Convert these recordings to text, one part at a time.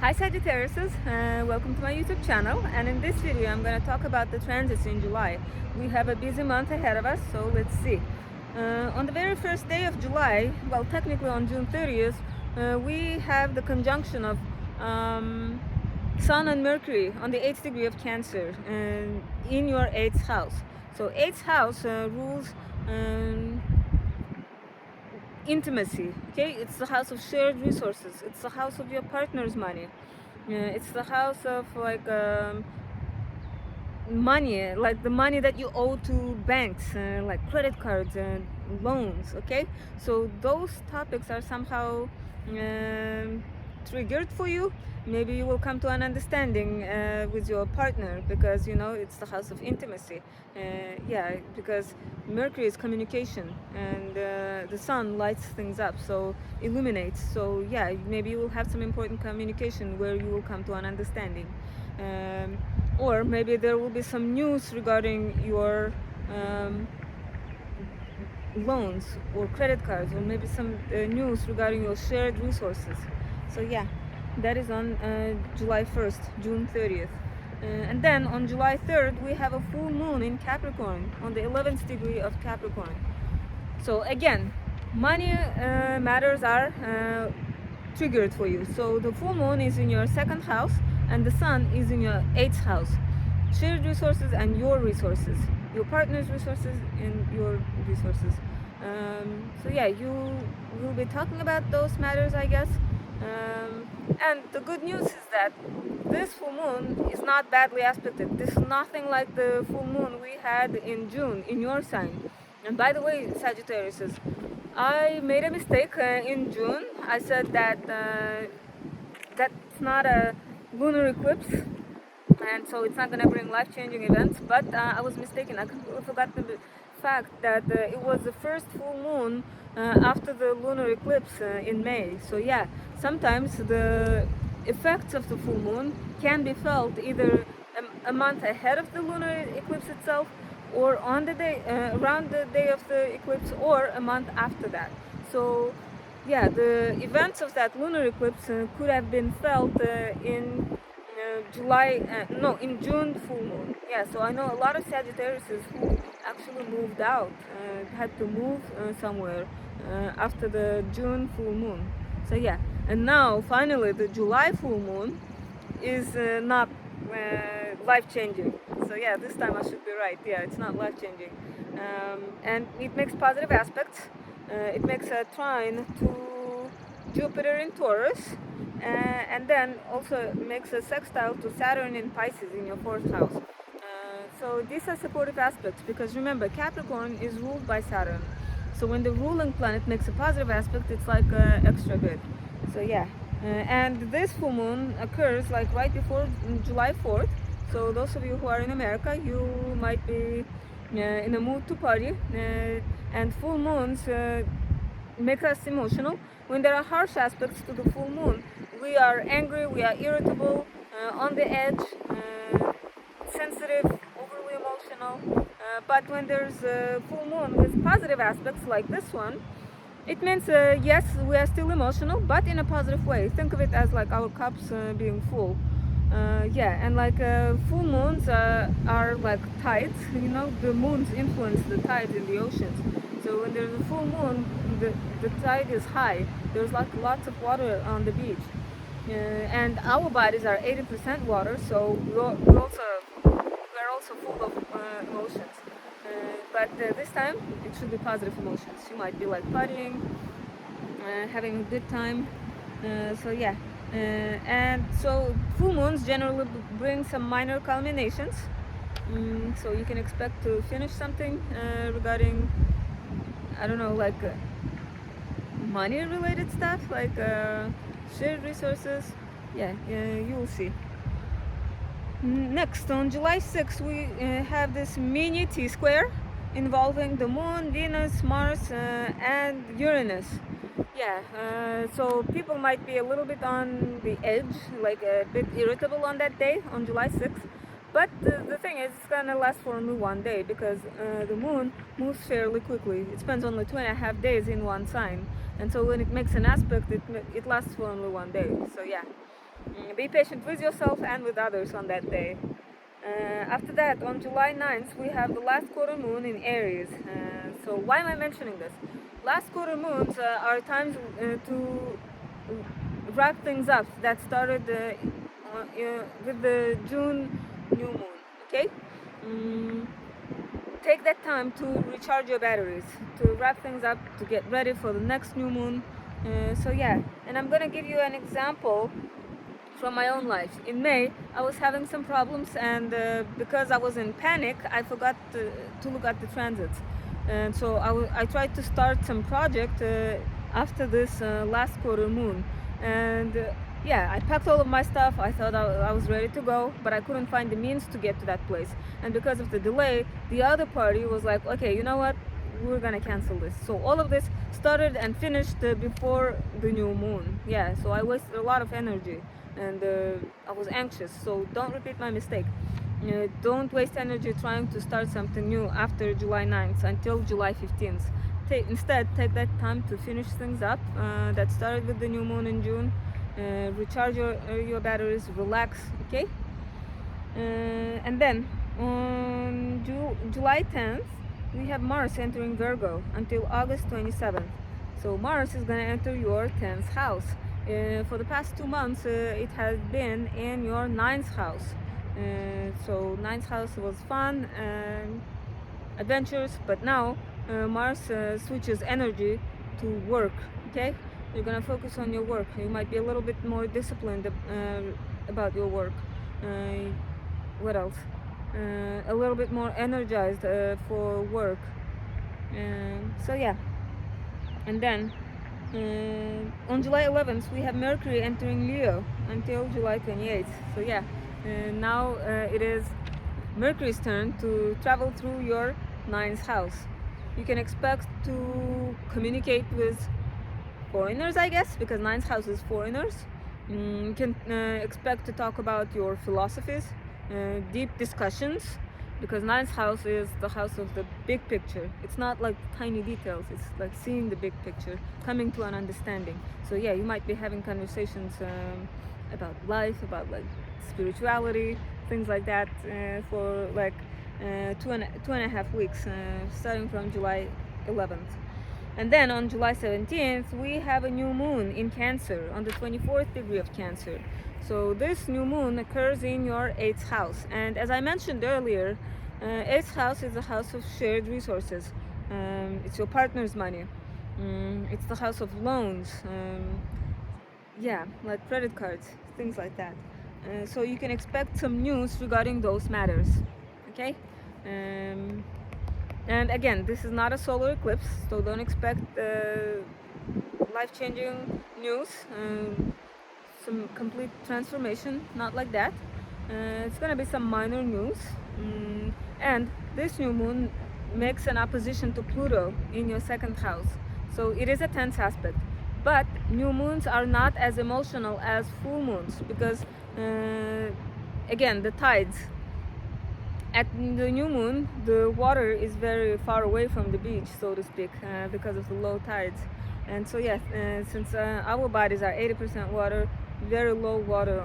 Hi Sagittarius, welcome to my YouTube channel, and in this video I'm going to talk about the transits in July. We have a busy month ahead of us, so let's see. On the very first day of July, well technically on June 30th, we have the conjunction of Sun and Mercury on the 8th degree of Cancer in your 8th house. So 8th house rules intimacy. Okay, it's the house of shared resources, it's the house of your partner's money, it's the house of money, like the money that you owe to banks, like credit cards and loans. Okay, so those topics are somehow triggered for you. Maybe you will come to an understanding with your partner, because you know it's the house of intimacy. Yeah, because Mercury is communication, and the sun lights things up, so illuminates. So yeah, maybe you will have some important communication where you will come to an understanding. Or maybe there will be some news regarding your loans or credit cards, or maybe some news regarding your shared resources. So yeah, that is on July 1st, June 30th. And then on July 3rd, we have a full moon in Capricorn on the 11th degree of Capricorn. So again, money matters are triggered for you. So the full moon is in your second house, and the sun is in your 8th house. Shared resources and your resources, your partner's resources and your resources. So yeah, you will be talking about those matters, I guess. And the good news is that this full moon is not badly aspected. This is nothing like the full moon we had in June in your sign. And by the way, Sagittarius, I made a mistake in June. I said that that's not a lunar eclipse, and so it's not going to bring life-changing events. But I was mistaken. I completely forgot the fact that it was the first full moon after the lunar eclipse in May. So yeah, sometimes the effects of the full moon can be felt either a month ahead of the lunar eclipse itself, or on the day around the day of the eclipse, or a month after that. So yeah, the events of that lunar eclipse could have been felt in in June full moon. Yeah, so I know a lot of Sagittarius who actually moved out, had to move somewhere after the June full moon. So yeah, and now finally the July full moon is not life-changing. So yeah, this time I should be right. Yeah, it's not life-changing, and it makes positive aspects. It makes a trine to Jupiter in Taurus, and then also makes a sextile to Saturn in Pisces in your 4th house. So these are supportive aspects, because remember, Capricorn is ruled by Saturn. So when the ruling planet makes a positive aspect, it's like extra good. So yeah, and this full moon occurs like right before July 4th. So those of you who are in America, you might be in a mood to party, and full moons make us emotional. When there are harsh aspects to the full moon, we are angry, we are irritable, on the edge, sensitive, overly emotional. But when there's a full moon with positive aspects like this one, it means yes, we are still emotional, but in a positive way. Think of it as like our cups being full. Yeah, and like full moons are like tides. You know, the moons influence the tides in the oceans. So when there's a full moon, the tide is high. There's like lots of water on the beach, and our bodies are 80% water. So we're also full of emotions. But this time it should be positive emotions. You might be like partying, having a good time. So yeah, and so full moons generally bring some minor culminations. So you can expect to finish something regarding, I don't know, like money related stuff, like shared resources. Yeah, you will see. Next, on July 6th, we have this mini T-square involving the Moon, Venus, Mars, and Uranus. Yeah, so people might be a little bit on the edge, like a bit irritable on that day, on July 6th. But the thing is, it's gonna last for only one day, because the moon moves fairly quickly. It spends only 2.5 days in one sign, and so when it makes an aspect, it lasts for only one day. So yeah. Be patient with yourself and with others on that day. After that, on July 9th, we have the last quarter moon in Aries. So why am I mentioning this? Last quarter moons are times to wrap things up that started with the June new moon. Okay. Mm, Take that time to recharge your batteries, to wrap things up, to get ready for the next new moon. So yeah, and I'm gonna give you an example from my own life. In May, I was having some problems, and because I was in panic, I forgot to look at the transits. And so I tried to start some project after this last quarter moon. And yeah, I packed all of my stuff. I thought I was ready to go, but I couldn't find the means to get to that place. And because of the delay, the other party was like, okay, you know what? We're gonna cancel this. So all of this started and finished before the new moon. Yeah, so I wasted a lot of energy, and I was anxious. So don't repeat my mistake. Don't waste energy trying to start something new after July 9th until July 15th. Instead, take that time to finish things up that started with the new moon in June. Recharge your batteries, relax, okay? And then on July 10th, we have Mars entering Virgo until August 27th. So Mars is going to enter your 10th house. For the past 2 months, it has been in your 9th house. So 9th house was fun and adventures, but now Mars switches energy to work, okay? You're going to focus on your work. You might be a little bit more disciplined about your work. What else? A little bit more energized for work. So yeah. And then on July 11th, we have Mercury entering Leo until July 28th. So yeah, now it is Mercury's turn to travel through your 9th house. You can expect to communicate with foreigners, I guess, because 9th house is foreigners. You can expect to talk about your philosophies, deep discussions, because 9th house is the house of the big picture. It's not like tiny details, it's like seeing the big picture, coming to an understanding. So yeah, you might be having conversations about life, about like spirituality, things like that for like 2.5 weeks, starting from July 11th. And then on July 17th, we have a new moon in Cancer, on the 24th degree of Cancer. So this new moon occurs in your 8th house. And as I mentioned earlier, 8th house is a house of shared resources. It's your partner's money. It's the house of loans. Yeah, like credit cards, things like that. So you can expect some news regarding those matters. Okay? And again, this is not a solar eclipse, so don't expect life-changing news, some complete transformation, not like that. It's gonna be some minor news. And this new moon makes an opposition to Pluto in your 2nd house. So it is a tense aspect. But new moons are not as emotional as full moons because, again, the tides. At the new moon, the water is very far away from the beach, so to speak, because of the low tides. And so yes, since our bodies are 80% water, very low water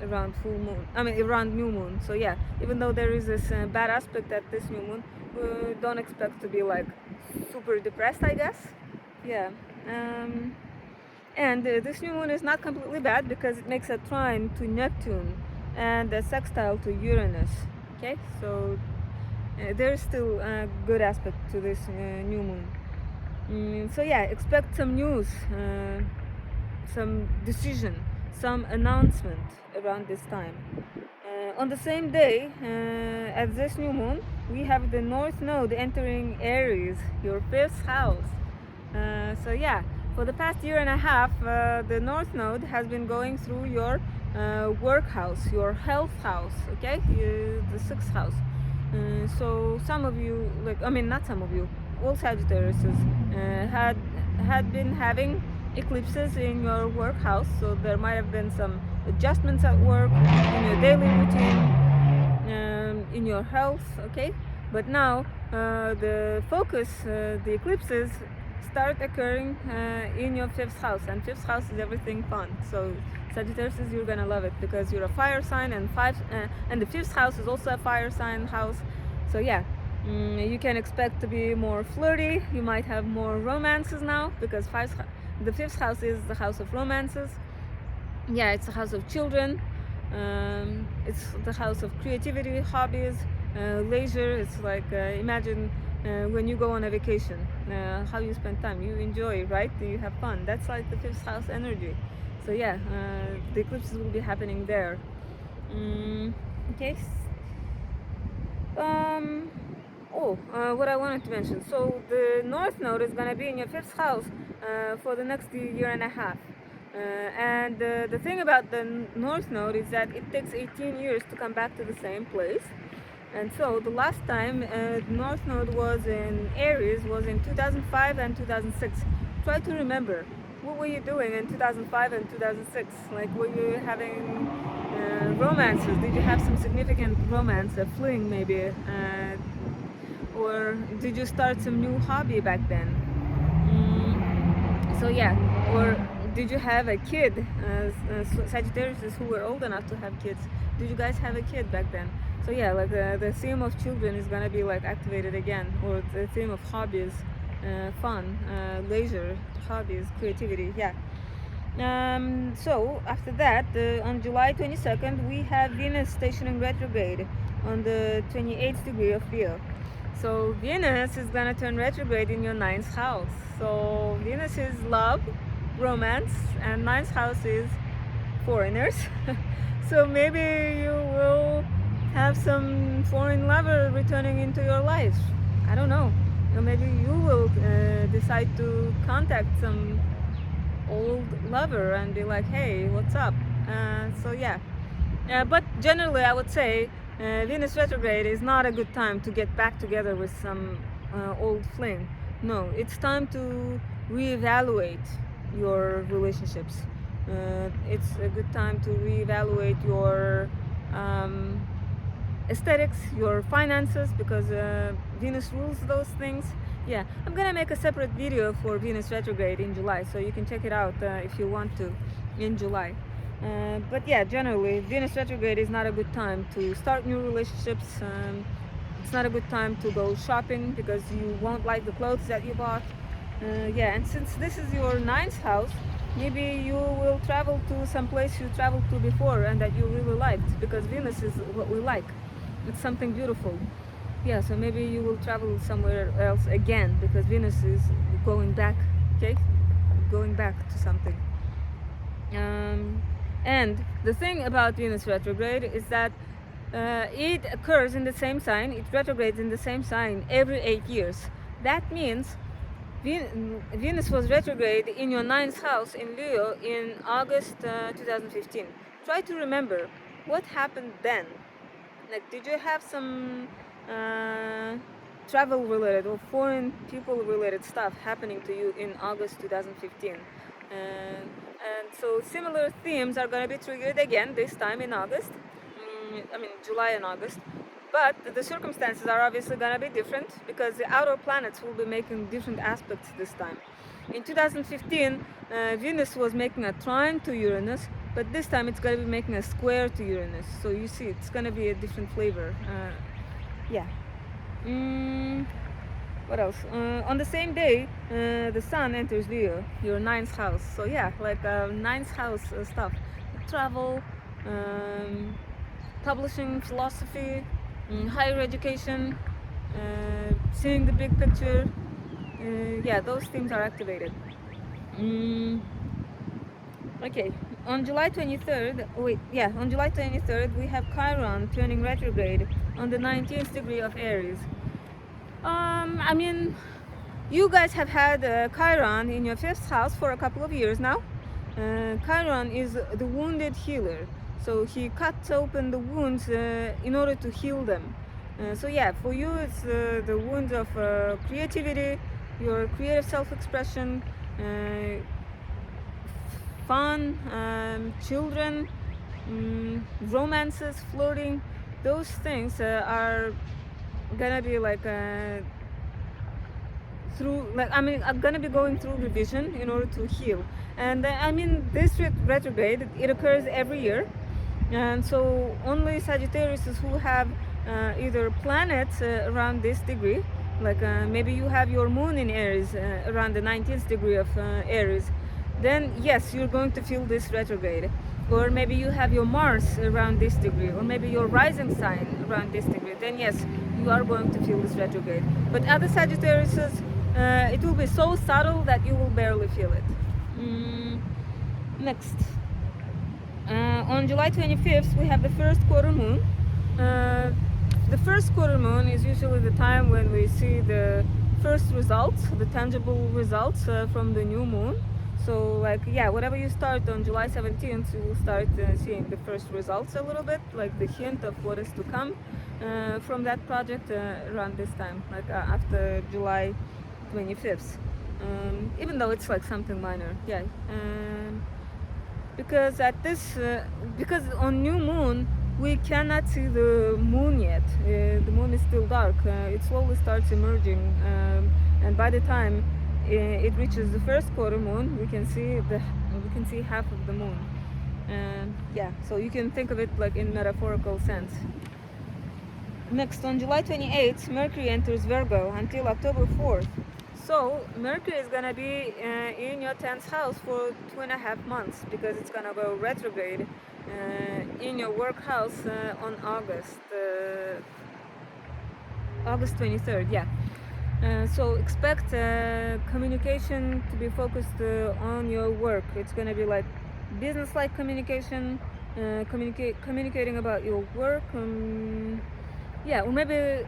around full moon. Around new moon. So yeah, even though there is this bad aspect at this new moon, we don't expect to be like super depressed, I guess. Yeah. And this new moon is not completely bad because it makes a trine to Neptune and a sextile to Uranus. Okay, so there's still a good aspect to this new moon. So yeah, expect some news, some decision, some announcement around this time. On the same day as this new moon, we have the North Node entering Aries, your 5th house. So yeah, for the past 1.5 years, the North Node has been going through your work house, your health house, okay, the 6th house. So some of you, not some of you, all Sagittarius had been having eclipses in your work house, so there might have been some adjustments at work, in your daily routine, in your health, okay. But now the focus, the eclipses start occurring in your fifth house, and fifth house is everything fun. So Sagittarius, you're gonna love it because you're a fire sign, and and the fifth house is also a fire sign house. So yeah, you can expect to be more flirty. You might have more romances now because the fifth house is the house of romances. Yeah, it's a house of children. It's the house of creativity, hobbies, leisure. It's like imagine when you go on a vacation, how you spend time. You enjoy, right? You have fun. That's like the fifth house energy. So yeah, the eclipses will be happening there. Okay. What I wanted to mention. So the North Node is gonna be in your fifth house for the next year and a half. And the thing about the North Node is that it takes 18 years to come back to the same place. And so the last time the North Node was in Aries was in 2005 and 2006. Try to remember, what were you doing in 2005 and 2006? Like, were you having romances? Did you have some significant romance, a fling maybe? Or did you start some new hobby back then? So yeah, or did you have a kid? Sagittarius who were old enough to have kids. Did you guys have a kid back then? So yeah, like the theme of children is gonna be like activated again, or the theme of hobbies, fun, leisure, hobbies, creativity. Yeah. So after that, on July 22nd, we have Venus stationing retrograde on the 28th degree of Leo. So Venus is gonna turn retrograde in your ninth house. So Venus is love, romance, and ninth house is foreigners. So maybe you will have some foreign lover returning into your life. I don't know. Or maybe you will decide to contact some old lover and be like, hey, what's up? So yeah. But generally, I would say Venus retrograde is not a good time to get back together with some old fling. No, it's time to reevaluate your relationships. It's a good time to reevaluate your aesthetics, your finances, because Venus rules those things. Yeah, I'm gonna make a separate video for Venus retrograde in July, so you can check it out if you want to in July. But yeah, generally, Venus retrograde is not a good time to start new relationships. It's not a good time to go shopping because you won't like the clothes that you bought. Yeah, and since this is your ninth house, maybe you will travel to some place you traveled to before and that you really liked, because Venus is what we like. It's something beautiful. Yeah, so maybe you will travel somewhere else again because Venus is going back, okay? Going back to something. And the thing about Venus retrograde is that it occurs in the same sign, it retrogrades in the same sign every 8 years. That means Venus was retrograde in your ninth house in Leo in August 2015. Try to remember what happened then. Like, did you have some travel related or foreign people related stuff happening to you in August 2015? And so similar themes are going to be triggered again, this time in August. I mean, July and August. But the circumstances are obviously going to be different because the outer planets will be making different aspects this time. In 2015, Venus was making a trine to Uranus, but this time it's going to be making a square to Uranus. So you see, it's going to be a different flavor. Yeah. What else? On the same day, the Sun enters Leo, your ninth house. So yeah, like ninth house stuff, travel, publishing, philosophy, higher education, seeing the big picture. Yeah, those themes are activated. Okay, on July 23rd, on July 23rd, we have Chiron turning retrograde on the 19th degree of Aries. I mean, you guys have had Chiron in your fifth house for a couple of years now. Chiron is the wounded healer, so he cuts open the wounds in order to heal them. So yeah, for you it's the wounds of creativity, your creative self-expression, fun, children, romances, flirting. Those things are gonna be like through, like, I mean, I'm gonna be going through revision in order to heal. And I mean, this retrograde, it occurs every year, and so only Sagittarius who have either planets around this degree, like maybe you have your moon in Aries around the 19th degree of Aries, then yes, you're going to feel this retrograde. Or maybe you have your Mars around this degree, or maybe your rising sign around this degree, then yes, you are going to feel this retrograde. But other Sagittariuses, it will be so subtle that you will barely feel it. Next. On July 25th, we have the first quarter moon. The first quarter moon is usually the time when we see the first results, the tangible results from the new moon. So, like, yeah, whatever you start on July 17th, you will start seeing the first results a little bit, like the hint of what is to come from that project around this time, like after July 25th. Even though it's like something minor, yeah. Because at this, because on new moon, we cannot see the moon yet. The moon is still dark. It slowly starts emerging, and by the time it reaches the first quarter moon, we can see half of the moon. Yeah, so you can think of it like in metaphorical sense. Next, on July 28th, Mercury enters Virgo until October 4th. So Mercury is gonna be in your 10th house for 2.5 months, because it's gonna go retrograde in your work house on August 23rd. Yeah. So expect communication to be focused on your work. It's gonna be like business-like communication, communicating about your work. Yeah, or maybe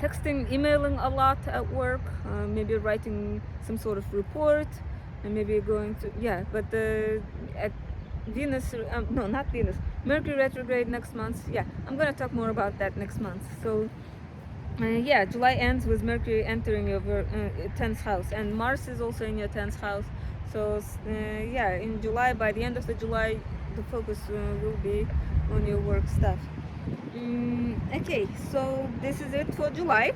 texting, emailing a lot at work, maybe writing some sort of report, and maybe going to, yeah, but at Venus, no, not Venus, Mercury retrograde next month. Yeah, I'm gonna talk more about that next month. So yeah, July ends with Mercury entering your 10th house, and Mars is also in your 10th house. So yeah, in July, by the end of the July, the focus will be on your work stuff. Okay, so this is it for July.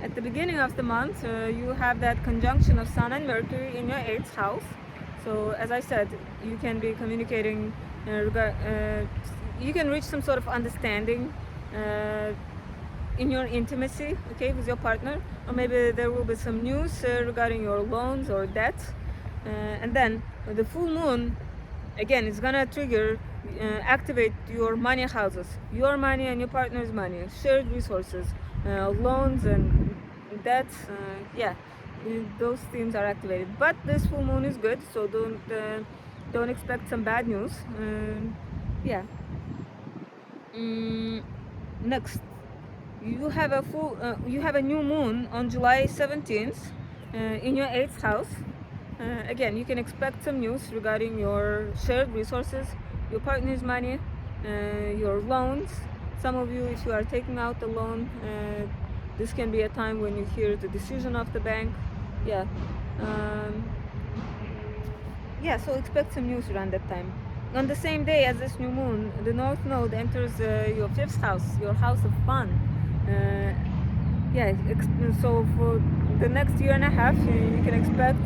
At the beginning of the month, you have that conjunction of Sun and Mercury in your 8th house. So as I said, you can be communicating, you can reach some sort of understanding in your intimacy, okay, with your partner, or maybe there will be some news regarding your loans or debts. And then the full moon, again, it's gonna trigger, activate your money houses, your money and your partner's money, shared resources, loans and debts. Yeah, those themes are activated. But this full moon is good, so don't expect some bad news. Yeah. Next, you have a new moon on July 17th in your 8th house. Again, you can expect some news regarding your shared resources, your partner's money, your loans. Some of you, if you are taking out a loan, this can be a time when you hear the decision of the bank. Yeah. Yeah, so expect some news around that time. On the same day as this new moon, the North Node enters your 5th house, your house of fun. Yeah, so for the next year and a half, you can expect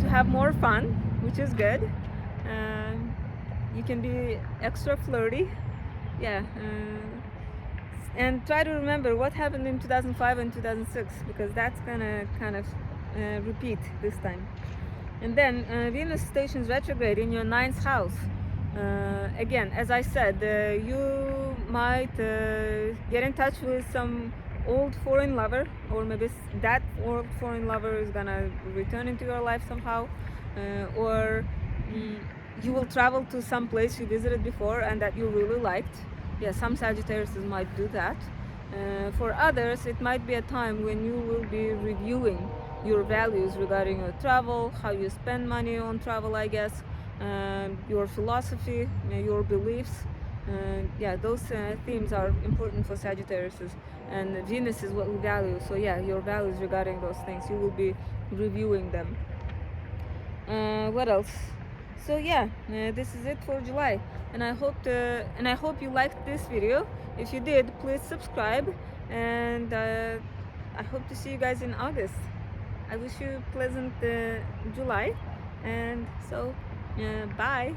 to have more fun, which is good. You can be extra flirty. Yeah. And try to remember what happened in 2005 and 2006, because that's gonna kind of repeat this time. And then Venus stations retrograde in your 9th house. Again, as I said, you might get in touch with some old foreign lover, or maybe that old foreign lover is gonna return into your life somehow, or you will travel to some place you visited before and that you really liked. Yeah, some Sagittarius might do that. For others, it might be a time when you will be reviewing your values regarding your travel, how you spend money on travel, I guess, your philosophy, your beliefs. Yeah, those themes are important for Sagittarius, and Venus is what we value. So yeah, your values regarding those things, you will be reviewing them. What else? So yeah, this is it for July, and I hope you liked this video. If you did, please subscribe, and I hope to see you guys in August. I wish you pleasant July, and so bye.